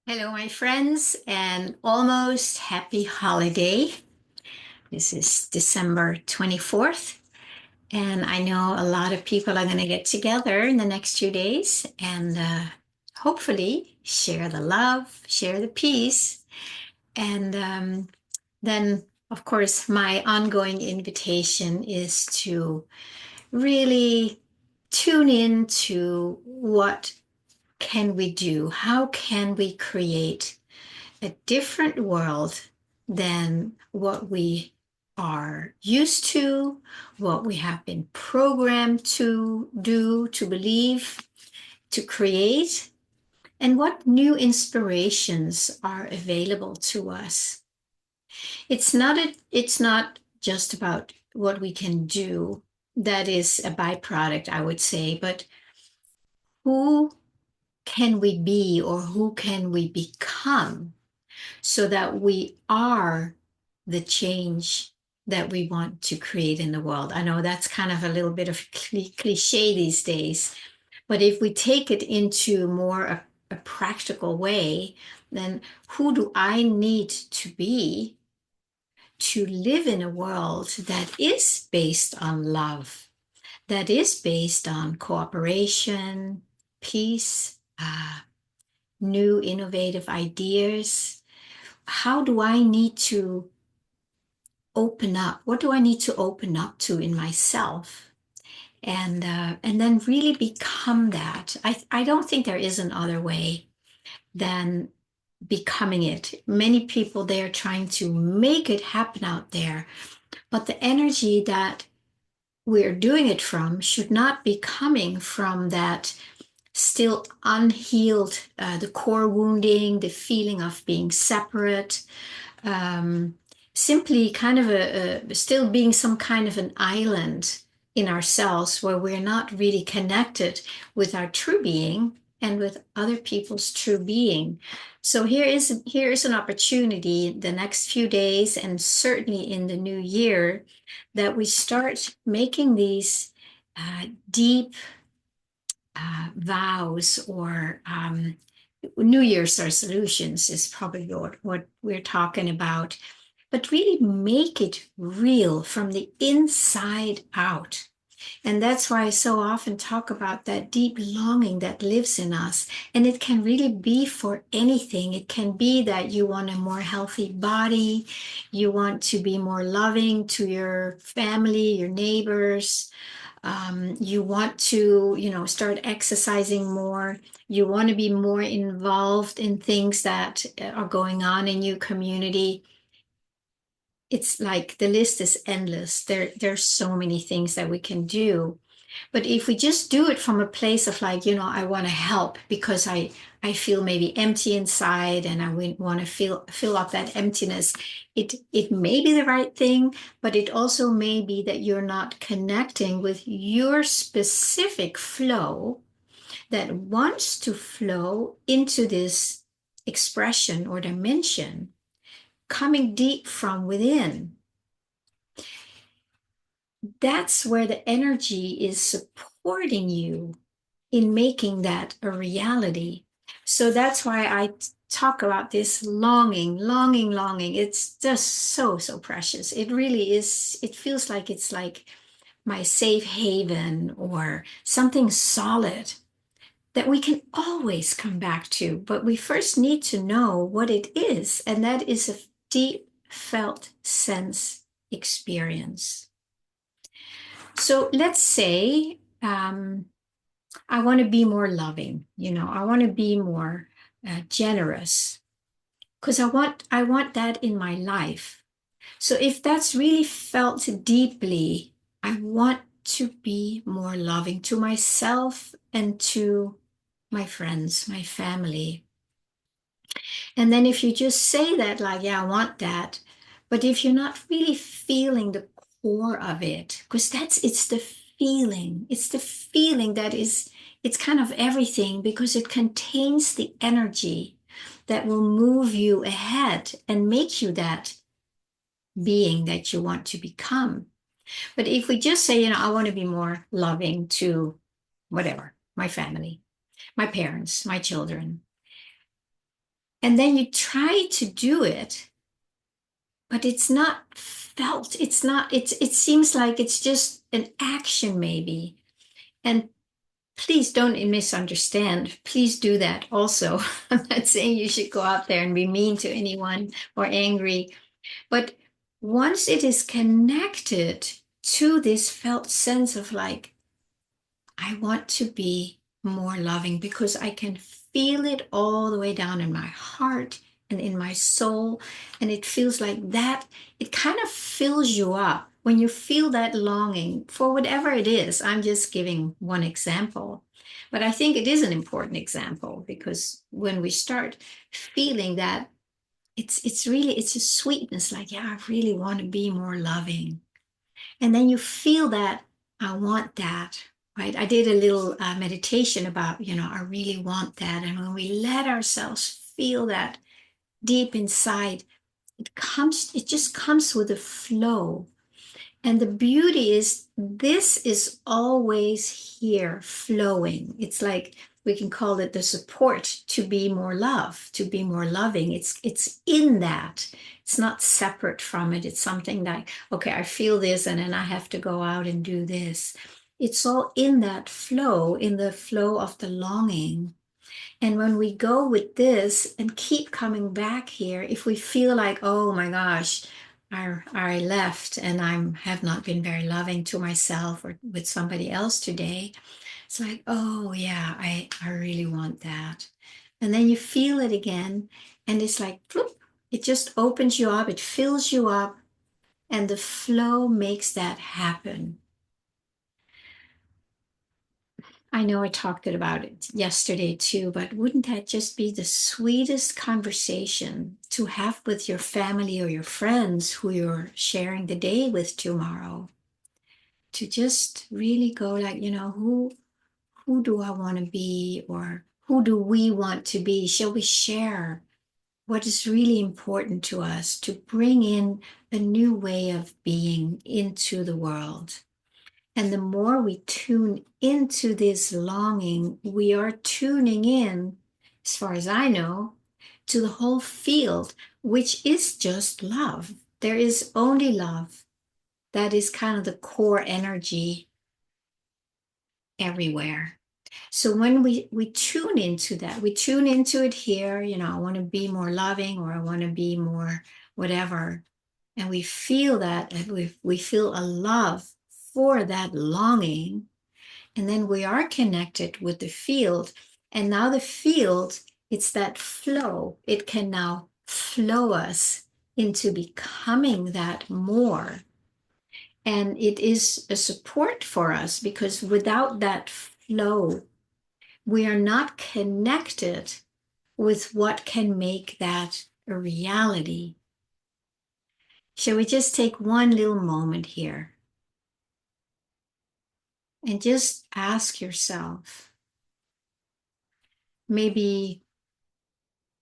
Hello, my friends, and almost happy holiday. This is December 24th, and I know a lot of people are going to get together in the next few days and hopefully share the love, share the peace. And then, of course, my ongoing invitation is to really tune in to what can we do? How can we create a different world than what we are used to, what we have been programmed to do, to believe, to create, and what new inspirations are available to us. It's not just about what we can do. That is a byproduct, I would say, but who can we be or who can we become so that we are the change that we want to create in the world. I know that's kind of a little bit of cliche these days, but if we take it into more a practical way, then who do I need to be to live in a world that is based on love, that is based on cooperation, peace, new innovative ideas? How do I need to open up? What do I need to open up to in myself? And then really become that. I don't think there is an other way than becoming it. Many people, they are trying to make it happen out there, but the energy that we're doing it from should not be coming from that still unhealed, the core wounding, the feeling of being separate, um, simply kind of still being some kind of an island in ourselves where we're not really connected with our true being and with other people's true being. So here is an opportunity the next few days and certainly in the new year that we start making these deep vows or New Year's resolutions is probably what we're talking about, but really make it real from the inside out. And that's why I so often talk about that deep longing that lives in us. And it can really be for anything. It can be that you want a more healthy body, you want to be more loving to your family, your neighbors, you want to, start exercising more. You want to be more involved in things that are going on in your community. It's like the list is endless. There's so many things that we can do. But if we just do it from a place of like, I want to help because I feel maybe empty inside and I want to fill up that emptiness. It may be the right thing, but it also may be that you're not connecting with your specific flow that wants to flow into this expression or dimension coming deep from within. That's where the energy is supporting you in making that a reality. So that's why I talk about this longing, longing, longing. It's just so, so precious. It really is. It feels like it's like my safe haven or something solid that we can always come back to. But we first need to know what it is. And that is a deep felt sense experience. So let's say, I want to be more loving, I want to be more generous because I want that in my life. So if that's really felt deeply, I want to be more loving to myself and to my friends, my family. And then if you just say that, like, yeah, I want that, but if you're not really feeling the core of it, because it's the feeling that is, it's kind of everything because it contains the energy that will move you ahead and make you that being that you want to become. But if we just say, I want to be more loving to whatever, my family, my parents, my children, And then you try to do it, but it's not felt. It's not, it seems like it's just an action maybe. And please don't misunderstand. Please do that also. I'm not saying you should go out there and be mean to anyone or angry, but once it is connected to this felt sense of like, I want to be more loving because I can feel it all the way down in my heart and in my soul. And it feels like that, it kind of fills you up when you feel that longing for whatever it is. I'm just giving one example, but I think it is an important example because when we start feeling that, it's really, it's a sweetness like, yeah, I really want to be more loving. And then you feel that, I want that, right? I did a little meditation about, I really want that. And when we let ourselves feel that deep inside, it just comes with a flow. And the beauty is, this is always here flowing. It's like we can call it the support to be more love, to be more loving. It's in that. It's not separate from it. It's something like, okay, I feel this and then I have to go out and do this. It's all in that flow, in the flow of the longing. And when we go with this and keep coming back here, if we feel like, oh my gosh, I left and I have not been very loving to myself or with somebody else today, it's like, oh yeah, I really want that. And then you feel it again, and it's like, bloop, it just opens you up, it fills you up, and the flow makes that happen. I know I talked about it yesterday too, but wouldn't that just be the sweetest conversation to have with your family or your friends who you're sharing the day with tomorrow? To just really go like, who do I want to be, or who do we want to be? Shall we share what is really important to us to bring in a new way of being into the world? And the more we tune into this longing, we are tuning in, as far as I know, to the whole field, which is just love. There is only love. That is kind of the core energy everywhere. So when we tune into that, we tune into it here, I want to be more loving, or I want to be more whatever. And we feel that, and we feel a love for that longing. And then we are connected with the field. And now the field, it's that flow. It can now flow us into becoming that more. And it is a support for us because without that flow, we are not connected with what can make that a reality. Shall we just take one little moment here and just ask yourself, maybe,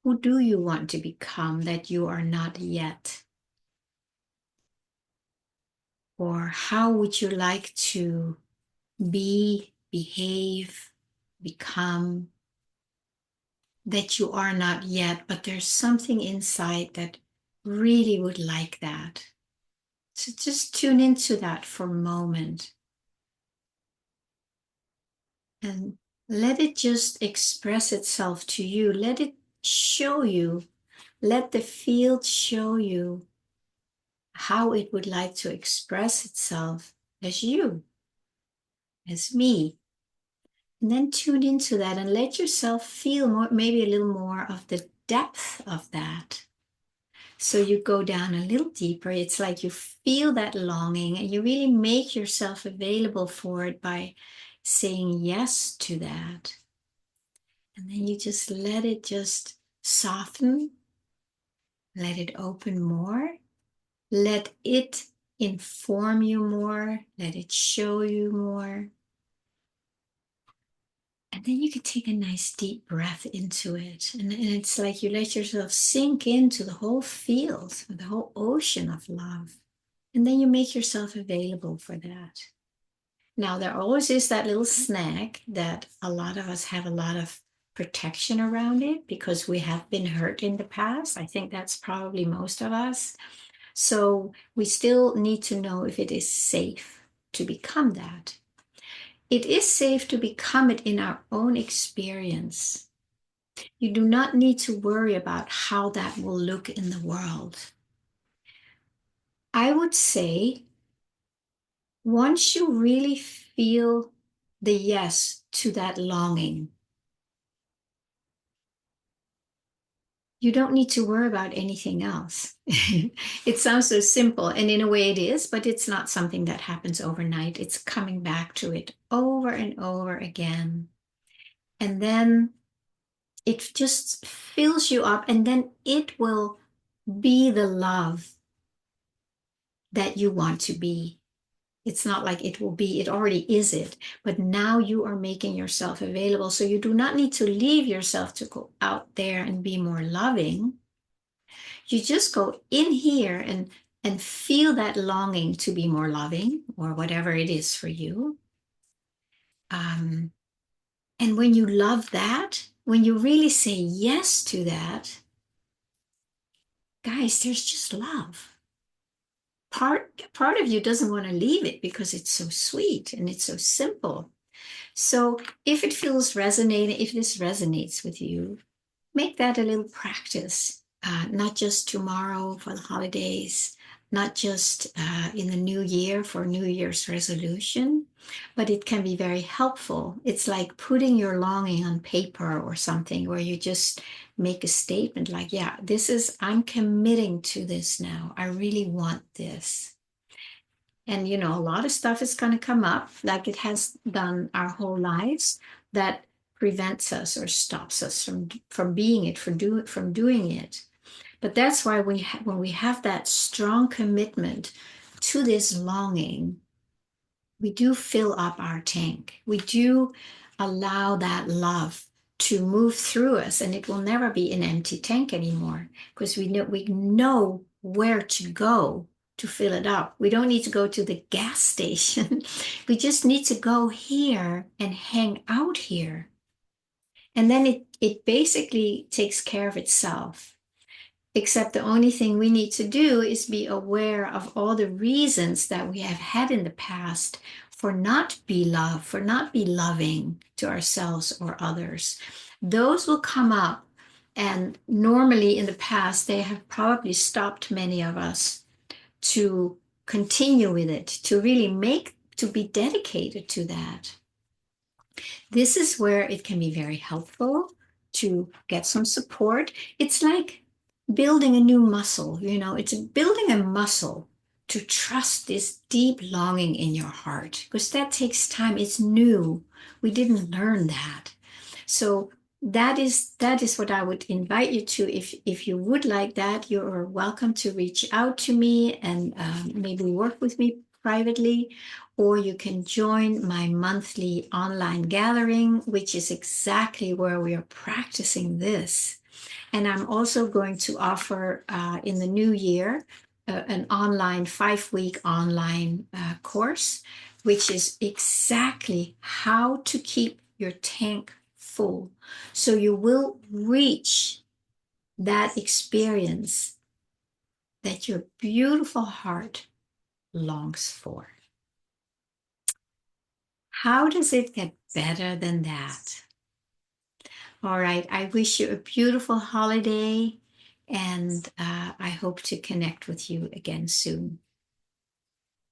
who do you want to become that you are not yet? Or how would you like to be, behave, become that you are not yet, but there's something inside that really would like that? So just tune into that for a moment and let it just express itself to you. Let it show you. Let the field show you how it would like to express itself as you, as me. And then tune into that and let yourself feel more, maybe a little more of the depth of that. So you go down a little deeper. It's like you feel that longing and you really make yourself available for it by saying yes to that. And then you just let it just soften, let it open more, let it inform you more, let it show you more. And then you can take a nice deep breath into it. And it's like you let yourself sink into the whole field, the whole ocean of love. And then you make yourself available for that. Now, there always is that little snag that a lot of us have a lot of protection around it because we have been hurt in the past. I think that's probably most of us. So we still need to know if it is safe to become that. It is safe to become it in our own experience. You do not need to worry about how that will look in the world. I would say once you really feel the yes to that longing, you don't need to worry about anything else. It sounds so simple, and in a way it is, but it's not something that happens overnight. It's coming back to it over and over again. And then it just fills you up, and then it will be the love that you want to be. It's not like it will be, it already is it, but now you are making yourself available. So you do not need to leave yourself to go out there and be more loving. You just go in here and feel that longing to be more loving or whatever it is for you. And when you love that, when you really say yes to that, guys, there's just love. Part of you doesn't want to leave it because it's so sweet and it's so simple. So if it feels resonating, if this resonates with you, make that a little practice, not just tomorrow for the holidays, not just in the new year for New Year's resolution, but it can be very helpful. It's like putting your longing on paper or something where you just make a statement like, yeah, I'm committing to this now. I really want this. And, a lot of stuff is going to come up like it has done our whole lives that prevents us or stops us from being it, from doing it. But that's why when we have that strong commitment to this longing, we do fill up our tank. We do allow that love to move through us, and it will never be an empty tank anymore because we know where to go to fill it up. We don't need to go to the gas station. We just need to go here and hang out here. And then it basically takes care of itself. Except the only thing we need to do is be aware of all the reasons that we have had in the past for not be loved, for not be loving to ourselves or others. Those will come up, and normally in the past, they have probably stopped many of us to continue with it, to really to be dedicated to that. This is where it can be very helpful to get some support. It's like building a new muscle, it's building a muscle to trust this deep longing in your heart because that takes time. It's new. We didn't learn that. So that is what I would invite you to. If you would like that, you're welcome to reach out to me and maybe work with me privately, or you can join my monthly online gathering, which is exactly where we are practicing this. And I'm also going to offer in the new year an online 5-week online course, which is exactly how to keep your tank full. So you will reach that experience that your beautiful heart longs for. How does it get better than that? All right, I wish you a beautiful holiday, and I hope to connect with you again soon.